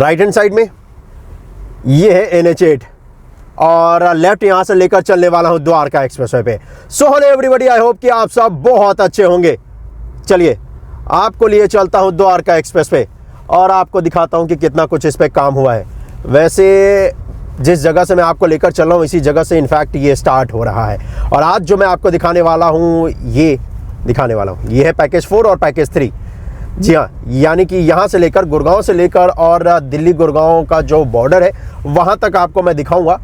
Right hand side में ये है NH8 और लेफ्ट यहां से लेकर चलने वाला हूं द्वारका एक्सप्रेसवे पे। So hello everybody, I hope कि आप सब बहुत अच्छे होंगे। चलिए आपको लिए चलता हूं द्वारका एक्सप्रेस पे और आपको दिखाता हूं कि कितना कुछ इस पे काम हुआ है। वैसे जिस जगह से मैं आपको लेकर चल रहा हूं इसी जगह से इनफैक्ट ये स्टार्ट हो रहा है और आज जो मैं आपको दिखाने वाला हूं ये है पैकेज 4 और पैकेज 3। जी हाँ, यानी कि यहाँ से लेकर गुड़गांव से लेकर और दिल्ली गुड़गांव का जो बॉर्डर है वहाँ तक आपको मैं दिखाऊंगा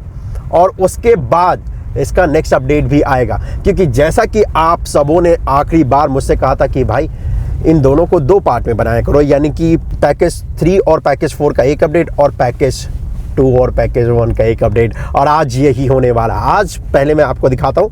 और उसके बाद इसका नेक्स्ट अपडेट भी आएगा। क्योंकि जैसा कि आप सबों ने आखिरी बार मुझसे कहा था कि भाई इन दोनों को 2 पार्ट में बनाया करो, यानी कि पैकेज 3 और पैकेज 4 का एक अपडेट और पैकेज 2 और पैकेज 1 का एक अपडेट, और आज यही होने वाला। आज पहले मैं आपको दिखाता हूँ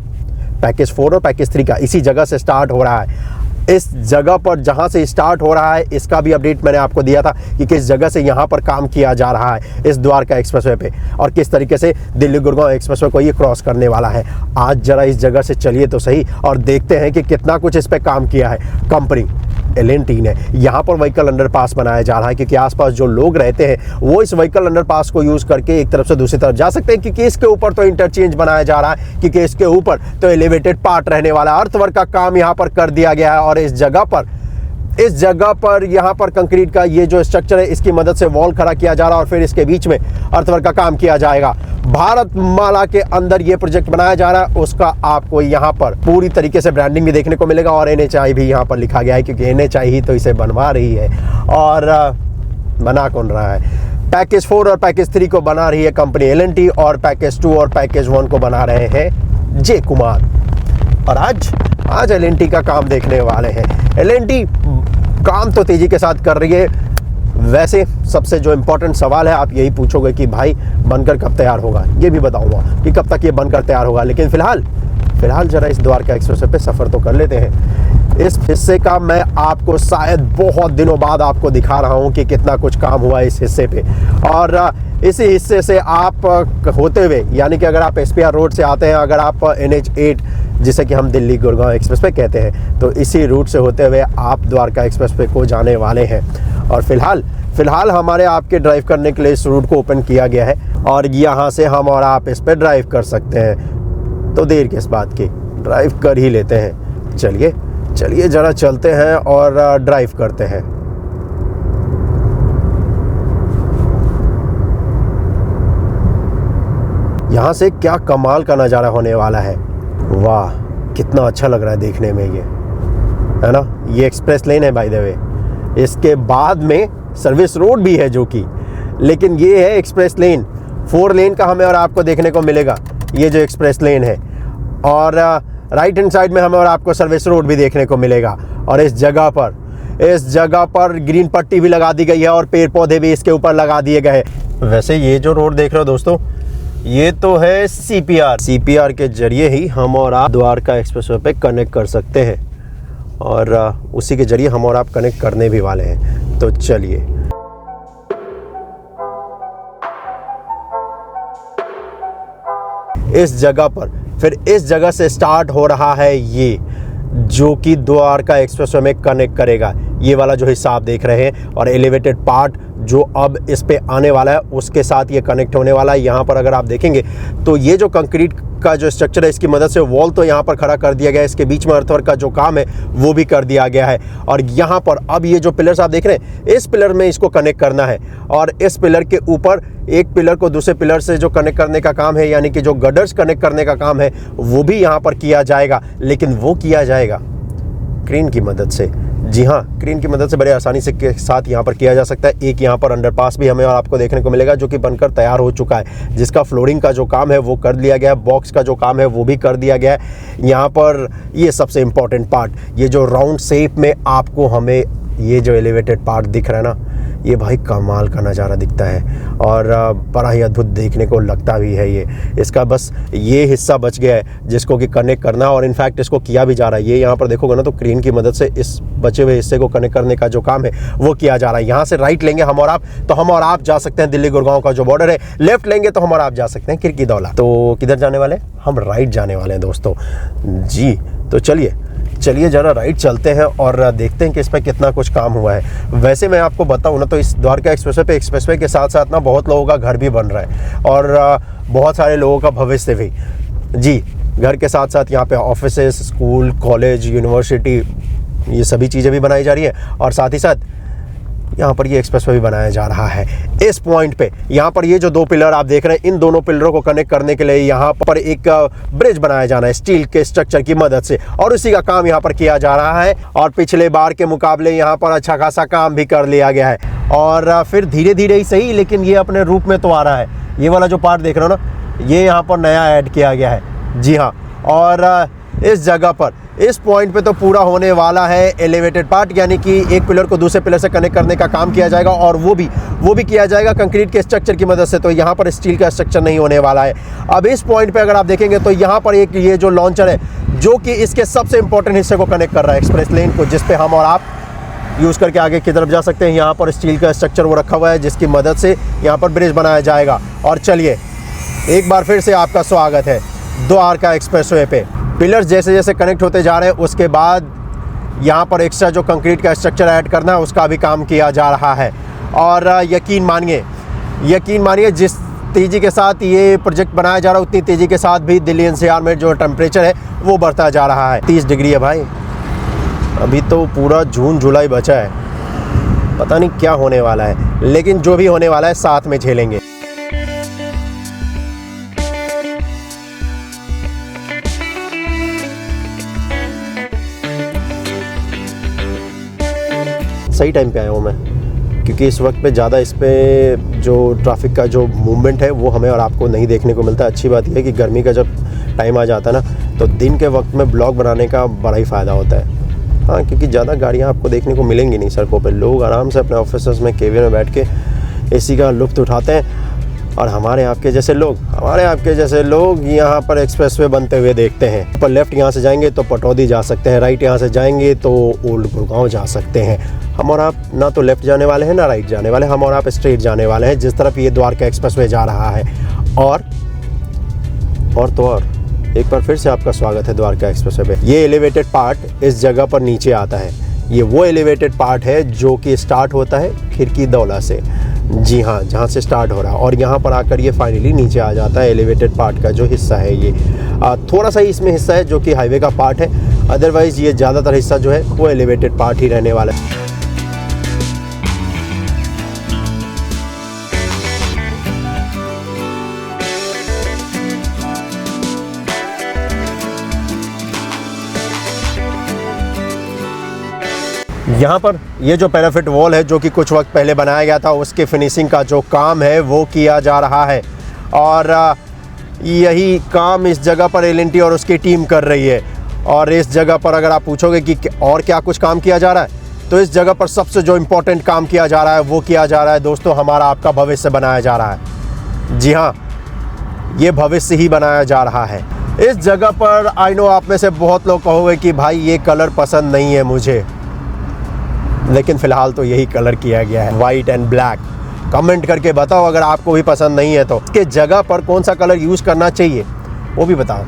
पैकेज 4 और पैकेज 3 का। इसी जगह से स्टार्ट हो रहा है। इस जगह पर जहाँ से स्टार्ट हो रहा है इसका भी अपडेट मैंने आपको दिया था कि किस जगह से यहाँ पर काम किया जा रहा है इस द्वारका एक्सप्रेसवे पे और किस तरीके से दिल्ली गुड़गांव एक्सप्रेसवे को ये क्रॉस करने वाला है। आज जरा इस जगह से चलिए तो सही और देखते हैं कि कितना कुछ इस पे काम किया है कंपनी L&T ने। यहाँ पर व्हीकल अंडरपास बनाया जा रहा है क्योंकि आसपास जो लोग रहते हैं वो इस व्हीकल अंडरपास को यूज़ करके एक तरफ से दूसरी तरफ जा सकते हैं, क्योंकि इसके ऊपर तो इंटरचेंज बनाया जा रहा है, क्योंकि इसके ऊपर तो एलिवेटेड पार्ट रहने वाला है। अर्थवर्क का काम यहाँ पर कर दिया गया है और इस जगह पर यहाँ पर कंक्रीट का ये जो स्ट्रक्चर है इसकी मदद से वॉल खड़ा किया जा रहा है और फिर इसके बीच में अर्थवर्क का काम किया जाएगा। भारतमाला के अंदर ये प्रोजेक्ट बनाया जा रहा है, उसका आपको यहाँ पर पूरी तरीके से ब्रांडिंग भी देखने को मिलेगा और NHI भी यहाँ पर लिखा गया है, क्योंकि NHI ही तो इसे बनवा रही है। और बना कौन रहा है? पैकेज 4 और पैकेज 3 को बना रही है कंपनी L&T और पैकेज 2 और पैकेज 1 को बना रहे हैं जे कुमार। और आज L&T का काम देखने वाले हैं। L&T काम तो तेजी के साथ कर रही है। वैसे सबसे जो इम्पोर्टेंट सवाल है आप यही पूछोगे कि भाई बनकर कब तैयार होगा, ये भी बताऊंगा कि कब तक ये बनकर तैयार होगा। लेकिन फिलहाल जरा इस द्वारका एक्सप्रेसवे पे सफ़र तो कर लेते हैं। इस हिस्से का मैं आपको शायद बहुत दिनों बाद आपको दिखा रहा हूँ कि कितना कुछ काम हुआ है इस हिस्से पे। और इसी हिस्से से आप होते हुए, यानी कि अगर आप SPR रोड से आते हैं, अगर आप NH8 जिसे कि हम दिल्ली गुड़गांव एक्सप्रेस पे कहते हैं, तो इसी रूट से होते हुए आप द्वारका एक्सप्रेस पे को जाने वाले हैं। और फिलहाल हमारे आपके ड्राइव करने के लिए इस रूट को ओपन किया गया है और यहाँ से हम और आप इस पे ड्राइव कर सकते हैं। तो देर किस बात की, ड्राइव कर ही लेते हैं। चलिए ज़रा चलते हैं और ड्राइव करते हैं। यहाँ से क्या कमाल का नज़ारा होने वाला है। वाह, कितना अच्छा लग रहा है देखने में, ये है ना। ये एक्सप्रेस लेन है बाय द वे। इसके बाद में सर्विस रोड भी है जो कि, लेकिन ये है एक्सप्रेस लेन। 4 लेन का हमें और आपको देखने को मिलेगा ये जो एक्सप्रेस लेन है। और राइट हैंड साइड में हमें और आपको सर्विस रोड भी देखने को मिलेगा। और इस जगह पर ग्रीन पट्टी भी लगा दी गई है और पेड़ पौधे भी इसके ऊपर लगा दिए गए हैं। वैसे ये जो रोड देख रहे हो दोस्तों, ये तो है CPR के जरिए ही हम और आप द्वारका एक्सप्रेसवे पे कनेक्ट कर सकते हैं और उसी के जरिए हम और आप कनेक्ट करने भी वाले हैं। तो चलिए इस जगह से स्टार्ट हो रहा है ये, जो कि द्वारका एक्सप्रेसवे में कनेक्ट करेगा। ये वाला जो हिस्सा आप देख रहे हैं और एलिवेटेड पार्ट जो अब इस पे आने वाला है उसके साथ ये कनेक्ट होने वाला है। यहाँ पर अगर आप देखेंगे तो ये जो कंक्रीट का जो स्ट्रक्चर है इसकी मदद से वॉल तो यहाँ पर खड़ा कर दिया गया है, इसके बीच में अर्थवर्क का जो काम है वो भी कर दिया गया है। और यहाँ पर अब ये जो पिलर्स आप देख रहे हैं, इस पिलर में इसको कनेक्ट करना है और इस पिलर के ऊपर एक पिलर को दूसरे पिलर से जो कनेक्ट करने का काम है, यानी कि जो गडर्स कनेक्ट करने का काम है, वो भी यहाँ पर किया जाएगा। लेकिन वो किया जाएगा क्रेन की मदद से। जी हाँ, क्रेन की मदद से बड़े आसानी से के साथ यहाँ पर किया जा सकता है। एक यहाँ पर अंडरपास भी हमें और आपको देखने को मिलेगा जो कि बनकर तैयार हो चुका है, जिसका फ्लोरिंग का जो काम है वो कर लिया गया है, बॉक्स का जो काम है वो भी कर दिया गया है। यहाँ पर ये सबसे इम्पॉर्टेंट पार्ट, ये जो राउंड शेप में आपको हमें ये जो एलिवेटेड पार्ट दिख रहा है ना, ये भाई कमाल का नज़ारा दिखता है और बड़ा ही अद्भुत देखने को लगता भी है। ये इसका बस ये हिस्सा बच गया है जिसको कि कनेक्ट करना, और इनफैक्ट इसको किया भी जा रहा है। ये यहाँ पर देखोगे ना तो क्रेन की मदद से इस बचे हुए हिस्से को कनेक्ट करने का जो काम है वो किया जा रहा है। यहाँ से राइट लेंगे हम और आप, तो हम और आप जा सकते हैं दिल्ली गुड़गांव का जो बॉर्डर है। लेफ्ट लेंगे तो हम और आप जा सकते हैं खिड़की दौला। तो किधर जाने वाले? हम राइट जाने वाले हैं दोस्तों जी। तो चलिए चलिए ज़रा राइट चलते हैं और देखते हैं कि इस पर कितना कुछ काम हुआ है। वैसे मैं आपको बताऊं ना तो इस द्वारका एक्सप्रेसवे पे एक्सप्रेसवे के साथ साथ ना बहुत लोगों का घर भी बन रहा है और बहुत सारे लोगों का भविष्य भी। जी, घर के साथ साथ यहाँ पे ऑफिसेस, स्कूल, कॉलेज, यूनिवर्सिटी, ये सभी चीज़ें भी बनाई जा रही है और साथ ही साथ यहाँ पर ये एक्सप्रेसवे भी बनाया जा रहा है। इस पॉइंट पे यहाँ पर ये जो 2 पिलर आप देख रहे हैं, इन दोनों पिलरों को कनेक्ट करने के लिए यहाँ पर एक ब्रिज बनाया जाना है स्टील के स्ट्रक्चर की मदद से और उसी का काम यहाँ पर किया जा रहा है। और पिछले बार के मुकाबले यहाँ पर अच्छा खासा काम भी कर लिया गया है और फिर धीरे धीरे ही सही, लेकिन ये अपने रूप में तो आ रहा है। ये वाला जो पार्ट देख रहे हो ना, ये यहाँ पर नया ऐड किया गया है। जी हाँ, और इस जगह पर इस पॉइंट पे तो पूरा होने वाला है एलिवेटेड पार्ट, यानी कि एक पिलर को दूसरे पिलर से कनेक्ट करने का काम किया जाएगा और वो भी किया जाएगा कंक्रीट के स्ट्रक्चर की मदद से। तो यहाँ पर स्टील का स्ट्रक्चर नहीं होने वाला है। अब इस पॉइंट पे अगर आप देखेंगे तो यहाँ पर एक ये जो लॉन्चर है जो कि इसके सबसे इंपॉर्टेंट हिस्से को कनेक्ट कर रहा है, एक्सप्रेस लेन को, जिस पे हम और आप यूज़ करके आगे की तरफ जा सकते हैं। यहाँ पर स्टील का स्ट्रक्चर वो रखा हुआ है जिसकी मदद से यहाँ पर ब्रिज बनाया जाएगा। और चलिए एक बार फिर से आपका स्वागत है द्वारका एक्सप्रेसवे पे। पिलर्स जैसे जैसे कनेक्ट होते जा रहे हैं उसके बाद यहाँ पर एक्स्ट्रा जो कंक्रीट का स्ट्रक्चर ऐड करना है उसका भी काम किया जा रहा है। और यकीन मानिए जिस तेज़ी के साथ ये प्रोजेक्ट बनाया जा रहा है उतनी तेज़ी के साथ भी दिल्ली एनसीआर में जो टेम्परेचर है वो बढ़ता जा रहा है। 30 डिग्री है भाई। अभी तो पूरा जून जुलाई बचा है, पता नहीं क्या होने वाला है, लेकिन जो भी होने वाला है साथ में झेलेंगे। सही टाइम पे आया हूँ मैं, क्योंकि इस वक्त पे ज़्यादा इस पे जो ट्रैफिक का जो मूवमेंट है वो हमें और आपको नहीं देखने को मिलता। अच्छी बात यह है कि गर्मी का जब टाइम आ जाता है ना तो दिन के वक्त में ब्लॉग बनाने का बड़ा ही फ़ायदा होता है। हाँ, क्योंकि ज़्यादा गाड़ियाँ आपको देखने को मिलेंगी नहीं सड़कों पर। लोग आराम से अपने ऑफिस में केबिन में बैठ के एसी का लुत्फ़ उठाते हैं और हमारे आपके जैसे लोग यहाँ पर एक्सप्रेसवे बनते हुए देखते हैं। पर लेफ़्ट यहाँ से जाएंगे तो पटौदी जा सकते हैं, राइट यहाँ से जाएंगे तो ओल्ड गुड़गांव जा सकते हैं। हम और आप ना तो लेफ़्ट जाने वाले हैं ना राइट जाने वाले, हम और आप स्ट्रेट जाने वाले हैं जिस तरफ ये द्वारका एक्सप्रेसवे जा रहा है। और एक बार फिर से आपका स्वागत है द्वारका एक्सप्रेसवे पे। ये एलिवेटेड पार्ट इस जगह पर नीचे आता है। ये वो एलिवेटेड पार्ट है जो कि स्टार्ट होता है खिड़की दौला से। जी हाँ, जहाँ से स्टार्ट हो रहा है और यहाँ पर आकर ये फाइनली नीचे आ जाता है। एलिवेटेड पार्ट का जो हिस्सा है ये थोड़ा सा ही इसमें हिस्सा है जो कि हाईवे का पार्ट है, अदरवाइज़ ये ज़्यादातर हिस्सा जो है वो एलिवेटेड पार्ट ही रहने वाला है। यहाँ पर ये जो पैराफिट वॉल है जो कि कुछ वक्त पहले बनाया गया था, उसके फिनिशिंग का जो काम है वो किया जा रहा है और यही काम इस जगह पर एल&टी और उसकी टीम कर रही है। और इस जगह पर अगर आप पूछोगे कि और क्या कुछ काम किया जा रहा है, तो इस जगह पर सबसे जो इम्पोर्टेंट काम किया जा रहा है वो किया जा रहा है दोस्तों, हमारा आपका भविष्य बनाया जा रहा है। जी हाँ, ये भविष्य ही बनाया जा रहा है। इस जगह पर आई नो आप में से बहुत लोग कहोगे कि भाई ये कलर पसंद नहीं है मुझे, लेकिन फ़िलहाल तो यही कलर किया गया है, वाइट एंड ब्लैक। कमेंट करके बताओ अगर आपको भी पसंद नहीं है तो इसके जगह पर कौन सा कलर यूज़ करना चाहिए वो भी बताओ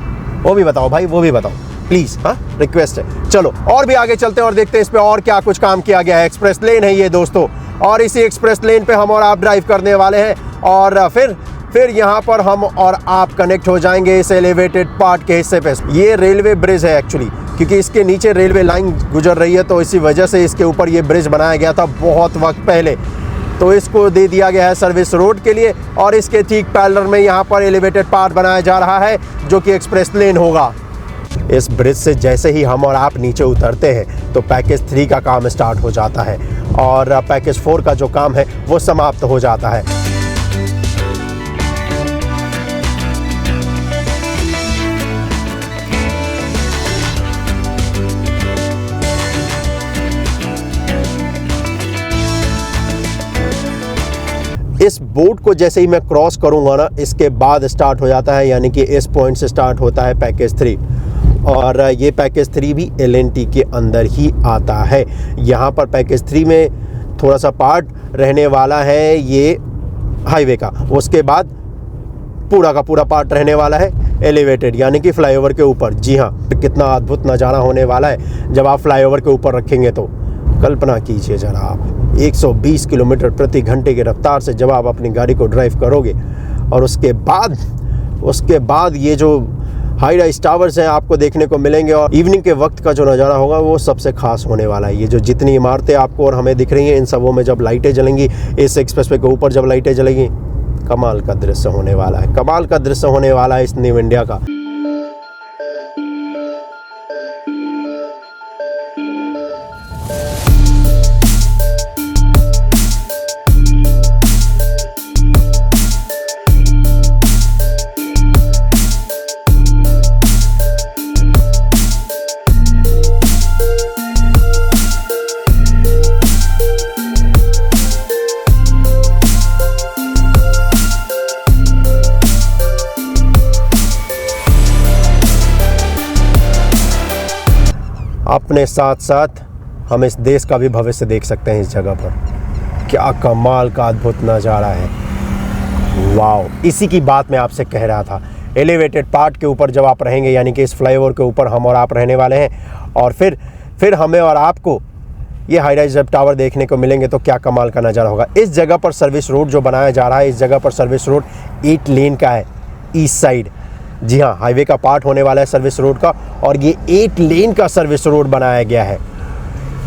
भाई, वो भी बताओ प्लीज़। हाँ, रिक्वेस्ट है। चलो और भी आगे चलते हैं और देखते हैं इस पे और क्या कुछ काम किया गया है। एक्सप्रेस लेन है ये दोस्तों और इसी एक्सप्रेस लेन पे हम और आप ड्राइव करने वाले हैं और फिर यहाँ पर हम और आप कनेक्ट हो जाएंगे इस एलिवेटेड पार्ट के हिस्से पे। ये रेलवे ब्रिज है एक्चुअली, क्योंकि इसके नीचे रेलवे लाइन गुजर रही है तो इसी वजह से इसके ऊपर ये ब्रिज बनाया गया था बहुत वक्त पहले। तो इसको दे दिया गया है सर्विस रोड के लिए और इसके ठीक पैरेलल में यहाँ पर एलिवेटेड पार्ट बनाया जा रहा है जो कि एक्सप्रेस लेन होगा। इस ब्रिज से जैसे ही हम और आप नीचे उतरते हैं तो पैकेज 3 का काम स्टार्ट हो जाता है और पैकेज 4 का जो काम है वो समाप्त हो जाता है। इस बोर्ड को जैसे ही मैं क्रॉस करूंगा ना, इसके बाद स्टार्ट हो जाता है, यानी कि इस पॉइंट से स्टार्ट होता है पैकेज 3 और ये पैकेज 3 भी एल&टी के अंदर ही आता है। यहाँ पर पैकेज 3 में थोड़ा सा पार्ट रहने वाला है ये हाईवे का, उसके बाद पूरा का पूरा पार्ट रहने वाला है एलिवेटेड यानी कि फ्लाईओवर के ऊपर। जी हाँ, कितना अद्भुत नज़ारा होने वाला है जब आप फ्लाईओवर के ऊपर रखेंगे तो। कल्पना कीजिए ज़रा आप 120 किलोमीटर प्रति घंटे की रफ्तार से जब आप अपनी गाड़ी को ड्राइव करोगे, और उसके बाद ये जो हाई राइज टावर्स हैं आपको देखने को मिलेंगे, और इवनिंग के वक्त का जो नज़ारा होगा वो सबसे खास होने वाला है। ये जो जितनी इमारतें आपको और हमें दिख रही हैं, इन सबों में जब लाइटें जलेंगी, इस एक्सप्रेसवे के ऊपर जब लाइटें जलेंगी, कमाल का दृश्य होने वाला है। कमाल का दृश्य होने वाला है इस न्यू इंडिया का। अपने साथ साथ हम इस देश का भी भविष्य देख सकते हैं इस जगह पर। क्या कमाल का अद्भुत नज़ारा है, वाओ। इसी की बात मैं आपसे कह रहा था। एलिवेटेड पार्ट के ऊपर जब आप रहेंगे, यानी कि इस फ्लाईओवर के ऊपर हम और आप रहने वाले हैं, और फिर हमें और आपको ये हाई राइज टावर देखने को मिलेंगे, तो क्या कमाल का नज़ारा होगा। इस जगह पर सर्विस रोड जो बनाया जा रहा है, इस जगह पर सर्विस रोड 8 लेन का है, ईस्ट साइड। जी हाँ, हाईवे का पार्ट होने वाला है सर्विस रोड का, और ये 8 लेन का सर्विस रोड बनाया गया है।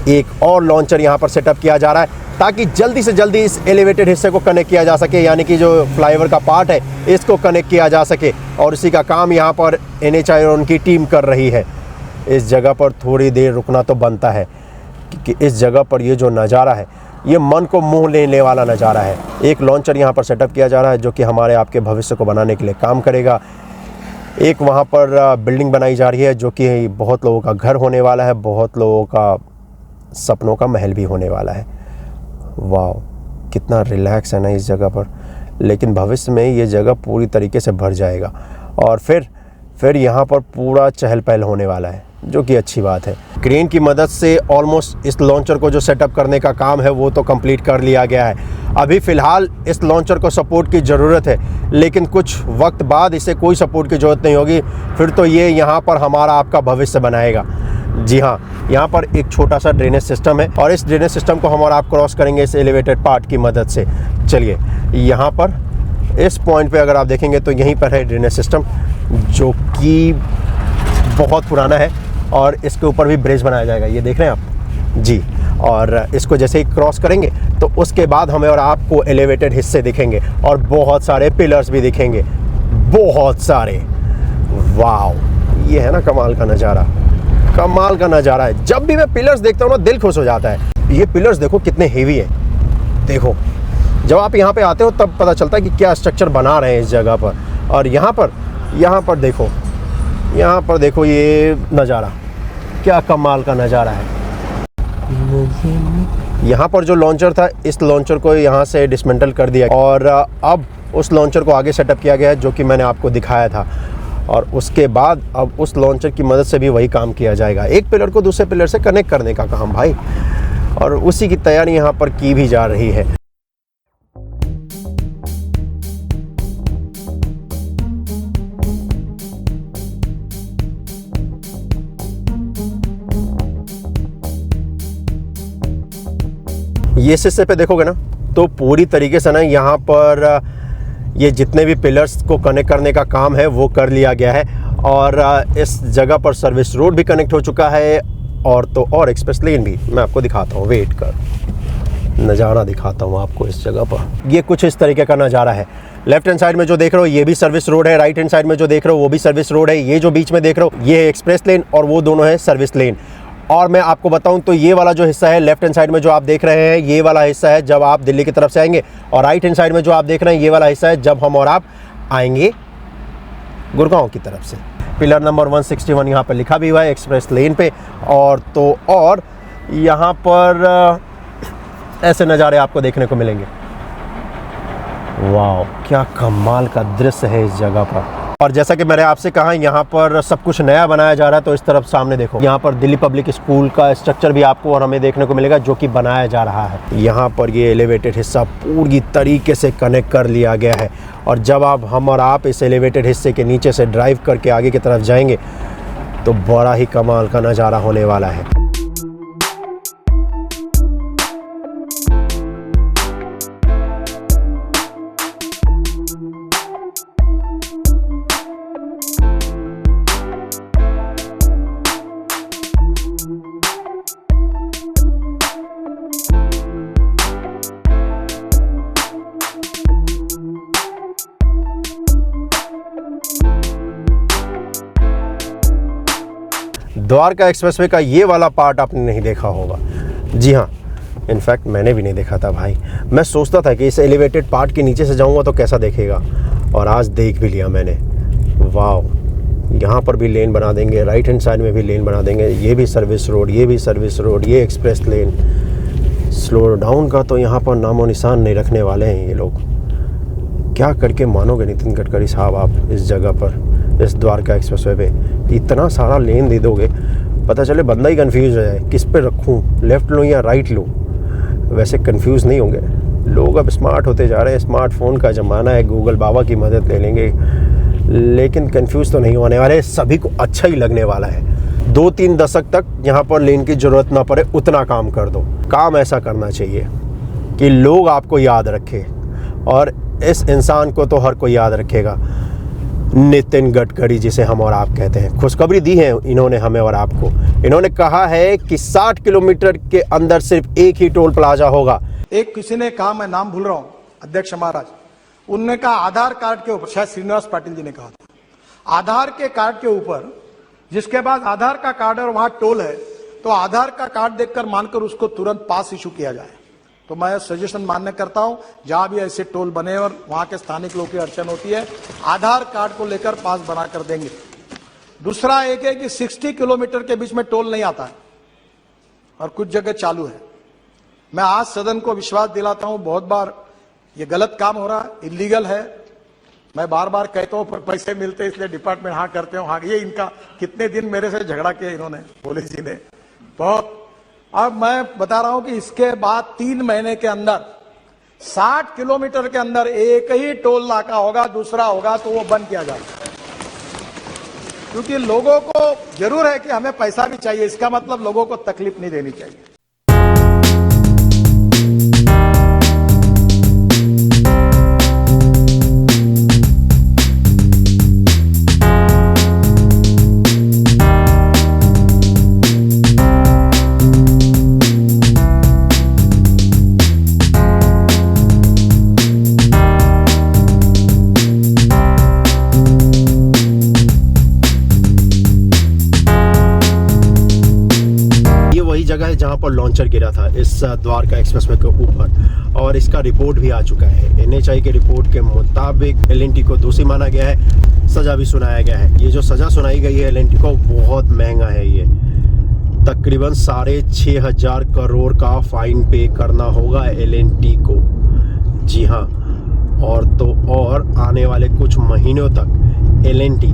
एक और लॉन्चर यहाँ पर सेटअप किया जा रहा है ताकि जल्दी से जल्दी इस एलिवेटेड हिस्से को कनेक्ट किया जा सके, यानी कि जो फ्लाईओवर का पार्ट है इसको कनेक्ट किया जा सके, और इसी का काम यहाँ पर NHAI और उनकी टीम कर रही है। इस जगह पर थोड़ी देर रुकना तो बनता है, क्योंकि इस जगह पर ये जो नज़ारा है, ये मन को मोह लेने वाला नज़ारा है। एक लॉन्चर यहाँ पर सेटअप किया जा रहा है जो कि हमारे आपके भविष्य को बनाने के लिए काम करेगा। एक वहाँ पर बिल्डिंग बनाई जा रही है जो कि बहुत लोगों का घर होने वाला है, बहुत लोगों का सपनों का महल भी होने वाला है। वाह, कितना रिलैक्स है ना इस जगह पर। लेकिन भविष्य में ये जगह पूरी तरीके से भर जाएगा, और फिर यहाँ पर पूरा चहल पहल होने वाला है, जो कि अच्छी बात है। क्रेन की मदद से ऑलमोस्ट इस लॉन्चर को जो सेटअप करने का काम है वो तो कंप्लीट कर लिया गया है। अभी फ़िलहाल इस लॉन्चर को सपोर्ट की ज़रूरत है, लेकिन कुछ वक्त बाद इसे कोई सपोर्ट की ज़रूरत नहीं होगी। फिर तो ये यहाँ पर हमारा आपका भविष्य बनाएगा। जी हाँ, यहाँ पर एक छोटा सा ड्रेनेज सिस्टम है, और इस ड्रेनेज सिस्टम को हम और आप क्रॉस करेंगे इस एलिवेटेड पार्ट की मदद से। चलिए, यहाँ पर इस पॉइंट पे अगर आप देखेंगे तो यहीं पर है ड्रेनेज सिस्टम, जो कि बहुत पुराना है, और इसके ऊपर भी ब्रिज बनाया जाएगा। ये देख रहे हैं आप जी। और इसको जैसे ही क्रॉस करेंगे तो उसके बाद हमें और आपको एलिवेटेड हिस्से दिखेंगे, और बहुत सारे पिलर्स भी दिखेंगे, बहुत सारे। वाओ, ये है ना कमाल का नज़ारा, कमाल का नज़ारा है। जब भी मैं पिलर्स देखता हूँ ना, दिल खुश हो जाता है। ये पिलर्स देखो कितने हेवी है। देखो, जब आप यहाँ पे आते हो तब पता चलता है कि क्या स्ट्रक्चर बना रहे हैं इस जगह पर। और यहाँ पर देखो ये नज़ारा, क्या कमाल का नज़ारा है। यहाँ पर जो लॉन्चर था, इस लॉन्चर को यहाँ से डिसमेंटल कर दिया, और अब उस लॉन्चर को आगे सेटअप किया गया है जो कि मैंने आपको दिखाया था। और उसके बाद अब उस लॉन्चर की मदद से भी वही काम किया जाएगा, एक पिलर को दूसरे पिलर से कनेक्ट करने का काम भाई, और उसी की तैयारी यहाँ पर की भी जा रही है। ये हिस्से पे देखोगे ना तो पूरी तरीके से ना यहाँ पर ये जितने भी पिलर्स को कनेक्ट करने का काम है वो कर लिया गया है, और इस जगह पर सर्विस रोड भी कनेक्ट हो चुका है, और एक्सप्रेस लेन भी। मैं आपको दिखाता हूँ, वेट कर, नज़ारा दिखाता हूँ आपको इस जगह पर। ये कुछ इस तरीके का नज़ारा है। लेफ्ट हैंड साइड में जो देख रहे हो ये भी सर्विस रोड है, राइट हैंड साइड में जो देख रहे हो वो भी सर्विस रोड है, ये जो बीच में देख रहे हो ये है एक्सप्रेस लेन, और वो दोनों है सर्विस लेन। और मैं आपको बताऊं तो ये वाला जो हिस्सा है लेफ्ट हैंड साइड में जो आप देख रहे हैं, ये वाला हिस्सा है जब आप दिल्ली की तरफ से आएंगे, और राइट हैंड साइड में जो आप देख रहे हैं ये वाला हिस्सा है जब हम और आप आएंगे गुड़गांव की तरफ से। पिलर नंबर 161 यहाँ पर लिखा भी हुआ है एक्सप्रेस लेन पे। और यहाँ पर ऐसे नज़ारे आपको देखने को मिलेंगे। वाह, क्या कमाल का दृश्य है इस जगह पर। और जैसा कि मैंने आपसे कहा, यहाँ पर सब कुछ नया बनाया जा रहा है। तो इस तरफ सामने देखो, यहाँ पर दिल्ली पब्लिक स्कूल का स्ट्रक्चर भी आपको और हमें देखने को मिलेगा, जो कि बनाया जा रहा है। यहाँ पर ये एलिवेटेड हिस्सा पूरी तरीके से कनेक्ट कर लिया गया है। और जब हम और आप इस एलिवेटेड हिस्से के नीचे से ड्राइव करके आगे की तरफ जाएंगे तो बड़ा ही कमाल का नज़ारा होने वाला है। द्वारका एक्सप्रेसवे का ये वाला पार्ट आपने नहीं देखा होगा। जी हाँ, इनफैक्ट मैंने भी नहीं देखा था भाई। मैं सोचता था कि इस एलिवेटेड पार्ट के नीचे से जाऊंगा तो कैसा देखेगा, और आज देख भी लिया मैंने। वाह, यहाँ पर भी लेन बना देंगे, राइट हैंड साइड में भी लेन बना देंगे। ये भी सर्विस रोड, ये भी सर्विस रोड, ये एक्सप्रेस लेन। स्लो डाउन का तो यहाँ पर नामो निशान नहीं रखने वाले हैं ये लोग। क्या करके मानोगे नितिन गडकरी साहब, आप इस जगह पर, इस द्वारका एक्सप्रेसवे पे इतना सारा लेन दे दोगे, पता चले बंदा ही कंफ्यूज हो जाए, किस पे रखूं, लेफ़्ट लूं या राइट लूं। वैसे कंफ्यूज नहीं होंगे लोग, अब स्मार्ट होते जा रहे हैं, स्मार्टफोन का ज़माना है, गूगल बाबा की मदद ले लेंगे, लेकिन कंफ्यूज तो नहीं होने वाले, सभी को अच्छा ही लगने वाला है। 2-3 दशक तक यहाँ पर लेन की ज़रूरत ना पड़े, उतना काम कर दो। काम ऐसा करना चाहिए कि लोग आपको याद रखें, और इस इंसान को तो हर कोई याद रखेगा, नितिन गडकरी, जिसे हम और आप कहते हैं। खुशखबरी दी है इन्होंने हमें और आपको। इन्होंने कहा है कि 60 किलोमीटर के अंदर सिर्फ एक ही टोल प्लाजा होगा। एक किसी ने कहा, मैं नाम भूल रहा हूं, अध्यक्ष महाराज, उन्होंने कहा आधार कार्ड के ऊपर, शायद श्रीनिवास पाटिल जी ने कहा था, आधार के कार्ड के ऊपर, जिसके बाद आधार का कार्ड है और वहां टोल है, तो आधार का कार्ड देखकर मानकर उसको तुरंत पास इशू किया जाए। तो मैं सजेशन मान्य करता हूं, जहां भी ऐसे टोल बने और वहां के स्थानिक लोगों की अड़चन होती है, आधार कार्ड को लेकर पास बना कर देंगे। दूसरा एक है कि 60 किलोमीटर के बीच में टोल नहीं आता है और कुछ जगह चालू है। मैं आज सदन को विश्वास दिलाता हूं, बहुत बार ये गलत काम हो रहा है, इलीगल है। मैं बार बार कहता हूं, पर पैसे मिलते इसलिए डिपार्टमेंट हाँ करते हो, हाँ। ये इनका कितने दिन मेरे से झगड़ा किया इन्होंने, पुलिस जी ने बहुत। अब मैं बता रहा हूं कि इसके बाद 3 महीने के अंदर 60 किलोमीटर के अंदर एक ही टोल नाका होगा, दूसरा होगा तो वो बंद किया जाएगा। क्योंकि लोगों को जरूर है कि हमें पैसा भी चाहिए, इसका मतलब लोगों को तकलीफ नहीं देनी चाहिए। जगह है जहां पर लॉन्चर गिरा था इस द्वारका एक्सप्रेसवे के ऊपर, और इसका रिपोर्ट भी आ चुका है। NHAI के रिपोर्ट के मुताबिक LNT को दोषी माना गया है, सजा भी सुनाया गया है। ये जो सजा सुनाई गई है LNT को, बहुत महंगा है। ये तकरीबन 6,500 करोड़ का फाइन पे करना होगा LNT को। जी हाँ, और आने वाले कुछ महीनों तक LNT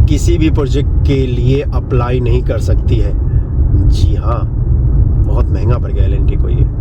किसी भी प्रोजेक्ट के लिए अप्लाई नहीं कर सकती है। जी हाँ, बहुत महंगा पड़ गया LNT को ये।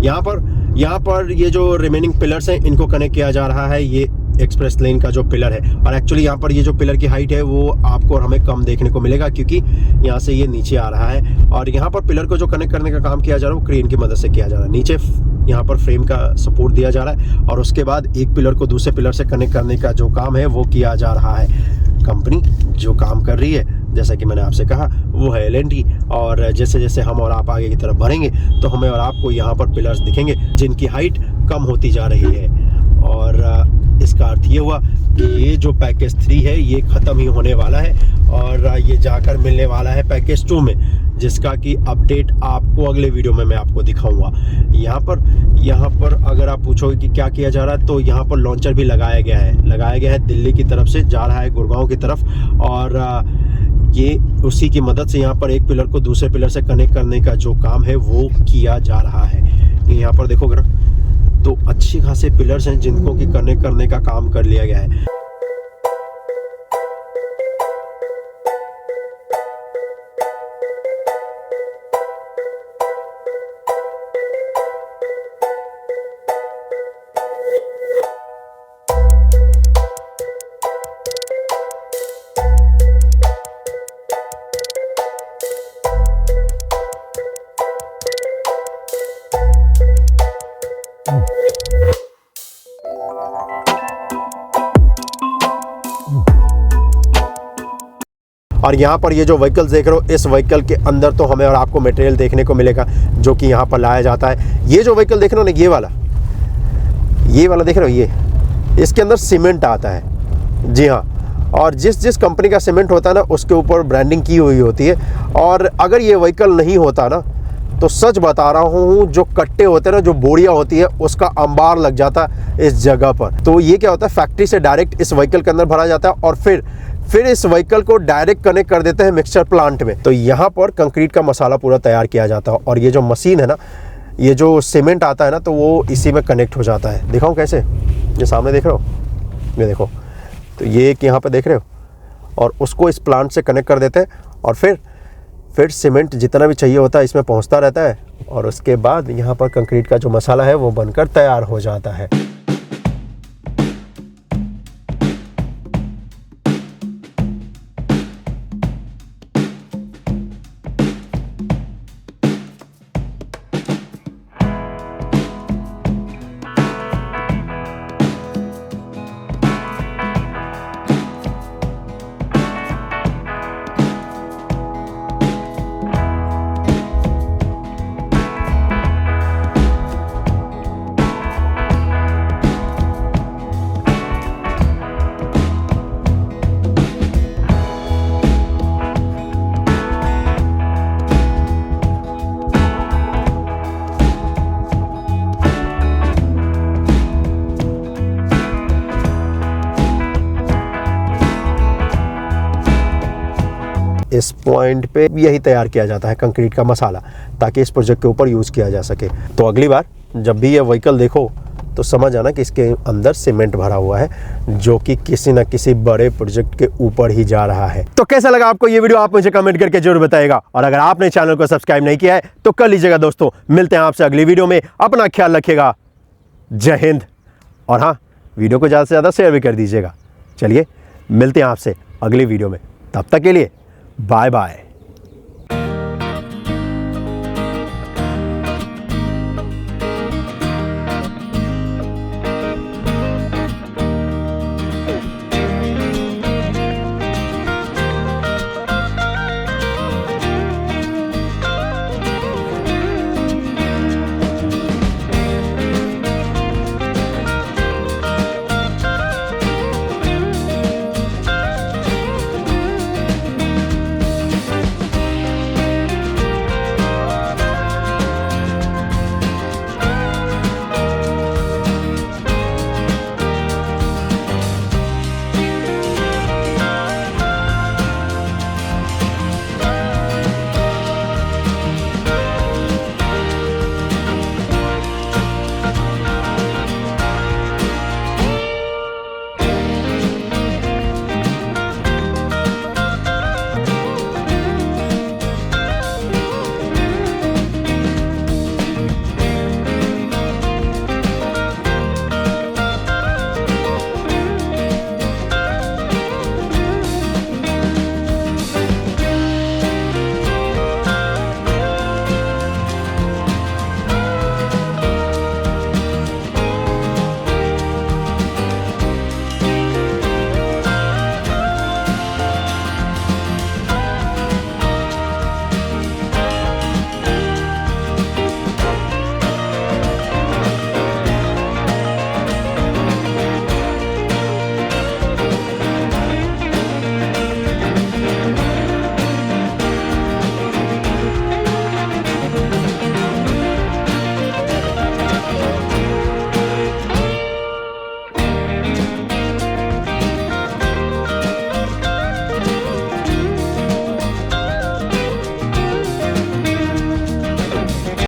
यहाँ पर ये जो रिमेनिंग पिलर्स हैं इनको कनेक्ट किया जा रहा है, ये एक्सप्रेस लेन का जो पिलर है। और एक्चुअली यहाँ पर ये जो पिलर की हाइट है वो आपको और हमें कम देखने को मिलेगा, क्योंकि यहाँ से ये नीचे आ रहा है। और यहाँ पर पिलर को जो कनेक्ट करने का काम किया जा रहा है वो क्रेन की मदद से किया जा रहा है। नीचे यहाँ पर फ्रेम का सपोर्ट दिया जा रहा है और उसके बाद एक पिलर को दूसरे पिलर से कनेक्ट करने का जो काम है वो किया जा रहा है। कंपनी जो काम कर रही है, जैसा कि मैंने आपसे कहा, वो है L&T। और जैसे जैसे हम और आप आगे की तरफ बढ़ेंगे तो हमें और आपको यहाँ पर पिलर्स दिखेंगे जिनकी हाइट कम होती जा रही है। और इसका अर्थ ये हुआ कि ये जो पैकेज 3 है ये ख़त्म ही होने वाला है और ये जाकर मिलने वाला है पैकेज 2 में, जिसका कि अपडेट आपको अगले वीडियो में मैं आपको दिखाऊंगा। यहाँ पर अगर आप पूछोगे कि क्या किया जा रहा है, तो यहाँ पर लॉन्चर भी लगाया गया है दिल्ली की तरफ से, जा रहा है गुड़गांव की तरफ। और ये उसी की मदद से यहाँ पर एक पिलर को दूसरे पिलर से कनेक्ट करने का जो काम है वो किया जा रहा है। यहाँ पर देखोगे ना, तो अच्छी खासे पिलर्स हैं जिनको कि कनेक्ट करने का काम कर लिया गया है। और यहाँ पर ये जो व्हीकल्स देख रहे हो, इस व्हीकल के अंदर तो हमें और आपको मटेरियल देखने को मिलेगा जो कि यहाँ पर लाया जाता है। ये जो व्हीकल देख रहे हो ना, ये वाला देख रहे हो, ये इसके अंदर सीमेंट आता है। जी हाँ, और जिस कंपनी का सीमेंट होता है ना, उसके ऊपर ब्रांडिंग की हुई होती है। और अगर ये व्हीकल नहीं होता ना, तो सच बता रहा हूँ, जो कट्टे होते हैं ना, जो बोरियां होती है, उसका अंबार लग जाता है इस जगह पर। तो ये क्या होता है, फैक्ट्री से डायरेक्ट इस व्हीकल के अंदर भरा जाता है और फिर इस व्हीकल को डायरेक्ट कनेक्ट कर देते हैं मिक्सचर प्लांट में। तो यहाँ पर कंक्रीट का मसाला पूरा तैयार किया जाता है और ये जो मशीन है ना, ये जो सीमेंट आता है ना, तो वो इसी में कनेक्ट हो जाता है। दिखाऊं कैसे? ये सामने देख रहे हो, ये देखो, तो ये एक यहाँ पे देख रहे हो, और उसको इस प्लांट से कनेक्ट कर देते हैं और फिर सीमेंट जितना भी चाहिए होता है इसमें पहुँचता रहता है और उसके बाद यहाँ पर कंक्रीट का जो मसाला है वो बनकर तैयार हो जाता है। इस पॉइंट पे यही तैयार किया जाता है कंक्रीट का मसाला, ताकि इस प्रोजेक्ट के ऊपर यूज़ किया जा सके। तो अगली बार जब भी ये व्हीकल देखो तो समझ आना कि इसके अंदर सीमेंट भरा हुआ है, जो कि किसी न किसी बड़े प्रोजेक्ट के ऊपर ही जा रहा है। तो कैसा लगा आपको ये वीडियो, आप मुझे कमेंट करके जरूर बताइएगा। और अगर आपने चैनल को सब्सक्राइब नहीं किया है तो कर लीजिएगा दोस्तों। मिलते हैं आपसे अगली वीडियो में, अपना ख्याल रखिएगा। जय हिंद। और हाँ, वीडियो को ज़्यादा से ज़्यादा शेयर भी कर दीजिएगा। चलिए मिलते हैं आपसे अगली वीडियो में, तब तक के लिए बाय बाय।